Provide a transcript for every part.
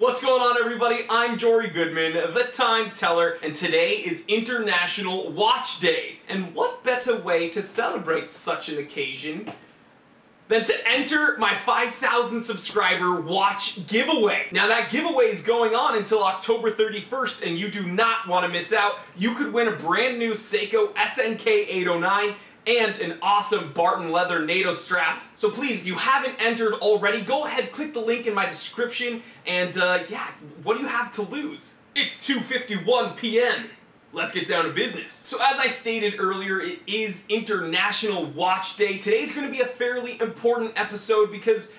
What's going on, everybody? I'm Jory Goodman, the Time Teller, and today is International Watch Day. And what better way to celebrate such an occasion than to enter my 5,000 subscriber watch giveaway. Now that giveaway is going on until October 31st, and you do not want to miss out. You could win a brand new Seiko SNK 809 and an awesome Barton leather NATO strap. So please, if you haven't entered already, go ahead, click the link in my description, and yeah, what do you have to lose? It's 2:51 p.m. Let's get down to business. So as I stated earlier, it is International Watch Day. Today's gonna be a fairly important episode because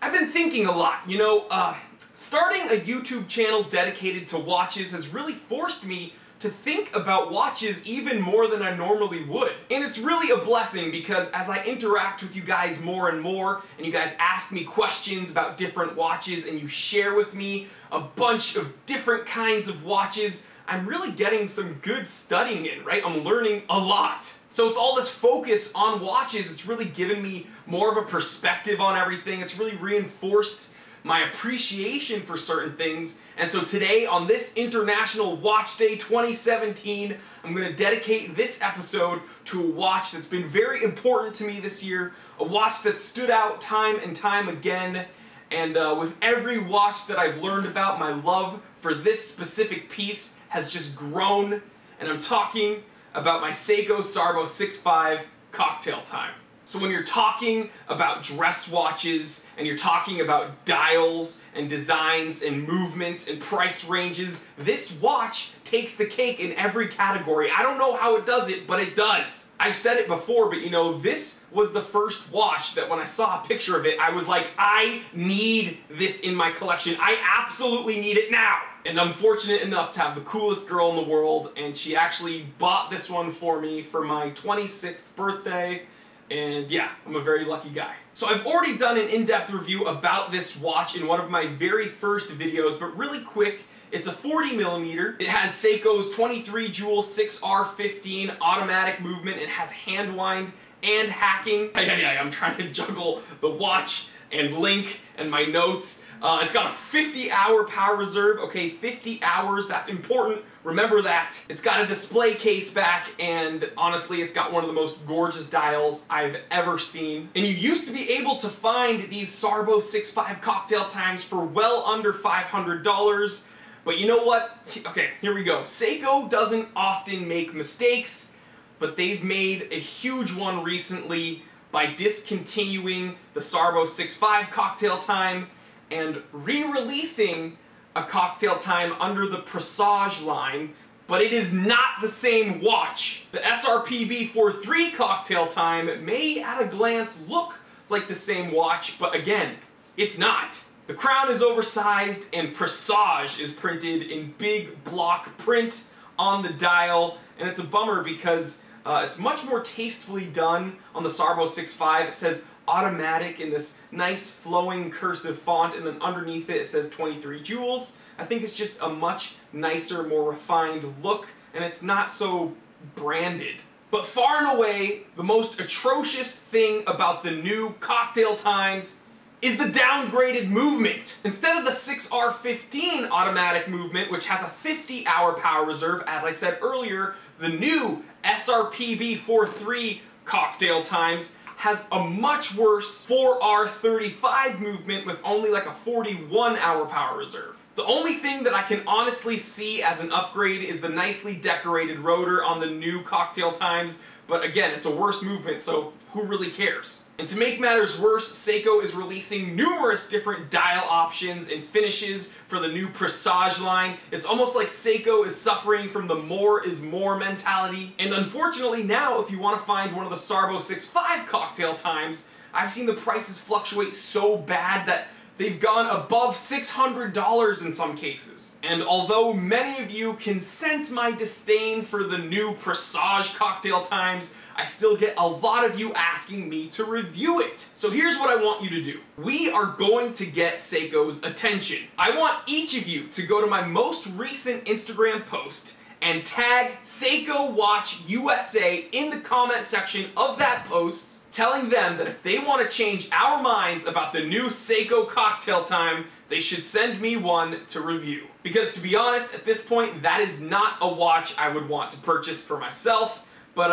I've been thinking a lot. You know, starting a YouTube channel dedicated to watches has really forced me to think about watches even more than I normally would. And it's really a blessing because as I interact with you guys more and more, and you guys ask me questions about different watches, and you share with me a bunch of different kinds of watches, I'm really getting some good studying in, right? I'm learning a lot. So with all this focus on watches, it's really given me more of a perspective on everything. It's really reinforced my appreciation for certain things. And so today, on this International Watch Day 2017, I'm going to dedicate this episode to a watch that's been very important to me this year, a watch that stood out time and time again, and with every watch that I've learned about, my love for this specific piece has just grown, and I'm talking about my Seiko Sarbo 6.5 Cocktail Time. So when you're talking about dress watches, and you're talking about dials, and designs, and movements, and price ranges, this watch takes the cake in every category. I don't know how it does it, but it does. I've said it before, but you know, this was the first watch that when I saw a picture of it, I was like, I need this in my collection. I absolutely need it now. And I'm fortunate enough to have the coolest girl in the world, and she actually bought this one for me for my 26th birthday. And yeah, I'm a very lucky guy. So I've already done an in-depth review about this watch in one of my very first videos, but really quick, it's a 40mm. It has Seiko's 23 jewel 6R15 automatic movement. It has hand wind and hacking. Yeah, I'm trying to juggle the watch and link and my notes. It's got a 50-hour power reserve. Okay, 50 hours, that's important. Remember that. It's got a display case back, and honestly, it's got one of the most gorgeous dials I've ever seen. And you used to be able to find these Sarbo 6.5 Cocktail Times for well under $500. But you know what? Okay, here we go. Seiko doesn't often make mistakes, but they've made a huge one recently by discontinuing the Sarbo 6.5 Cocktail Time and re-releasing a Cocktail Time under the Presage line, but it is not the same watch. The SRPB 4.3 Cocktail Time may at a glance look like the same watch, but again, it's not. The crown is oversized and Presage is printed in big block print on the dial, and it's a bummer because it's much more tastefully done on the Sarbo 6.5. It says automatic in this nice flowing cursive font, and then underneath it says 23 jewels. I think it's just a much nicer, more refined look, and it's not so branded. But far and away, the most atrocious thing about the new Cocktail Times is the downgraded movement. Instead of the 6R15 automatic movement, which has a 50-hour power reserve, as I said earlier, the new SRPB 4.3 Cocktail Times has a much worse 4R35 movement with only like a 41-hour power reserve. The only thing that I can honestly see as an upgrade is the nicely decorated rotor on the new Cocktail Times, but again, it's a worse movement, so who really cares? And to make matters worse, Seiko is releasing numerous different dial options and finishes for the new Presage line. It's almost like Seiko is suffering from the more is more mentality. And unfortunately now, if you want to find one of the Sarbo 6.5 Cocktail Times, I've seen the prices fluctuate so bad that they've gone above $600 in some cases. And although many of you can sense my disdain for the new Presage Cocktail Times, I still get a lot of you asking me to review it. So here's what I want you to do. We are going to get Seiko's attention. I want each of you to go to my most recent Instagram post and tag Seiko Watch USA in the comment section of that post, telling them that if they want to change our minds about the new Seiko Cocktail Time, they should send me one to review. Because to be honest, at this point, that is not a watch I would want to purchase for myself, but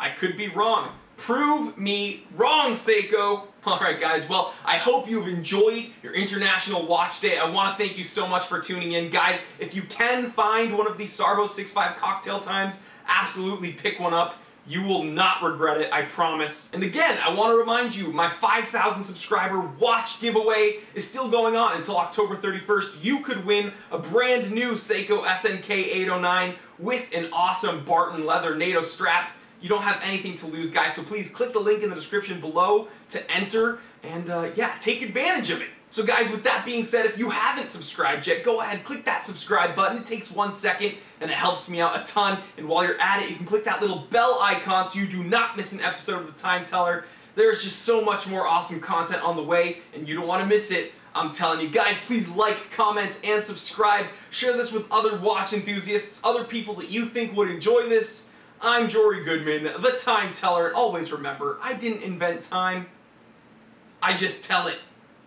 I could be wrong. Prove me wrong, Seiko! Alright guys, well, I hope you've enjoyed your International Watch Day. I want to thank you so much for tuning in. Guys, if you can find one of these Sarbo 6.5 cocktail times, absolutely pick one up. You will not regret it, I promise. And again, I want to remind you, my 5,000 subscriber watch giveaway is still going on until October 31st. You could win a brand new Seiko SNK 809 with an awesome Barton leather NATO strap. You don't have anything to lose, guys, so please click the link in the description below to enter and yeah, take advantage of it. So guys, with that being said, if you haven't subscribed yet, go ahead, click that subscribe button. It takes 1 second and it helps me out a ton. And while you're at it, you can click that little bell icon so you do not miss an episode of The Time Teller. There's just so much more awesome content on the way and you don't want to miss it. I'm telling you guys, please like, comment, and subscribe. Share this with other watch enthusiasts, other people that you think would enjoy this. I'm Jory Goodman, The Time Teller, and always remember, I didn't invent time, I just tell it.